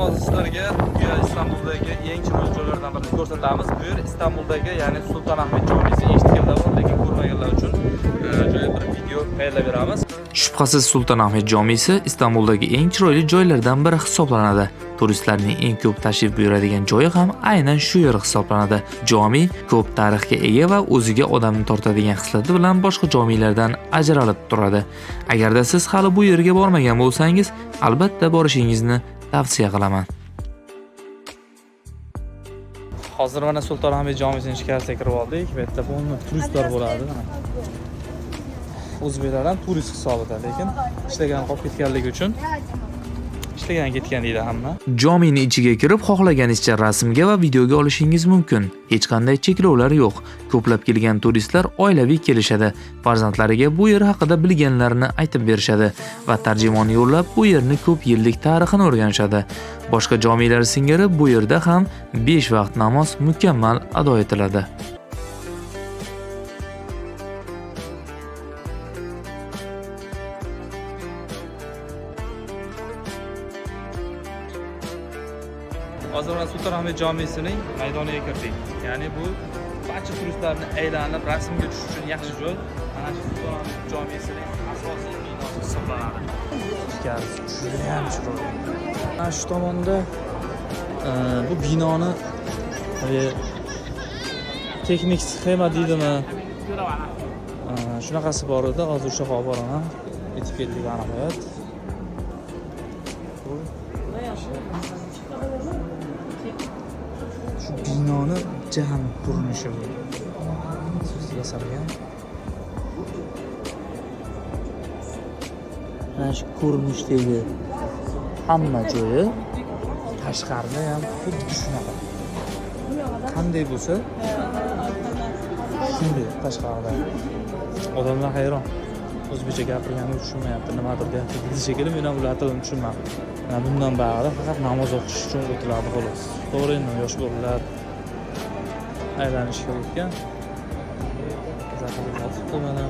hozir sizlarga Istanbuldagi eng chiroyli joylardan birini ko'rsatamiz. Bu yer Istanbuldagi, ya'ni Sultonahmet Jomisi, eshitganlar bor, lekin ko'rmaganlar uchun joy bir video tayyorlab beramiz. Shubhasiz Sultonahmet Jomisi Istanbuldagi eng chiroyli joylardan biri hisoblanadi. Turistlarning eng ko'p tashrif buyuradigan joyi ham aynan shu yer hisoblanadi. Jomi ko'p tarixga ega va o'ziga odamni tortadigan xislati bilan boshqa jomilardan ajralib turadi. Agarda siz hali bu yerga bormagan bo'lsangiz, albatta borishingizni tavsiya qilaman. Hozir mana Sultonahmet Jomisining ichkarisiga kirib oldik. Bu yerda bo'lma turistlar bo'ladi. O'zbeklar ham turist hisobida, lekin ishlagan qolib ketganligi uchun ketgan deydi hamma. Jomining ichiga kirib xohlaganingizcha rasmga va videoga olishingiz mumkin. Hech qanday cheklovlar yo'q. Ko'plab kelgan turistlar oilaviy kelishadi. Farzandlariga bu yer haqida bilganlarini aytib berishadi va tarjimon yo'llab bu yerni ko'p yillik tarixini o'rganishadi. Boshqa jomilar singari bu yerda ham 5 vaqt namoz mukammal ado etiladi. Hozir mana Sultonahmet Jomisining maydoniga kirdik. Ya'ni bu barcha turistlarni aylanib rasmga tushish uchun yaxshi joy. Mana shu Sultonahmet Jomisining asosiy binosi hisoblanadi. Juda ham chiroyli. Mana shu tomonda bu binoni texnik sxema deydimi? Shunaqasi bor edi. Hozir o'sha yoqqa olib boraman. Yetib keldik aniq. Şu binoni jahon ko'rinishi bu. Sizga yasalgan. Mana shu ko'rinishdagi hamma joyi tashqarida ham xuddi shunaqa. Qanday bo'lsa, shunday tashqarida. Odamlar hayron. O'zbekcha gapirganini tushunmayapti. Nimadir deyapti. Shekilli men ham ular tilini tushunmadim. Bundan bari faqat namoz o'qish uchun o'tiladi xolos. To'g'ri, endi yosh bolalar aylanishga o'tgan. Zaxira olib mana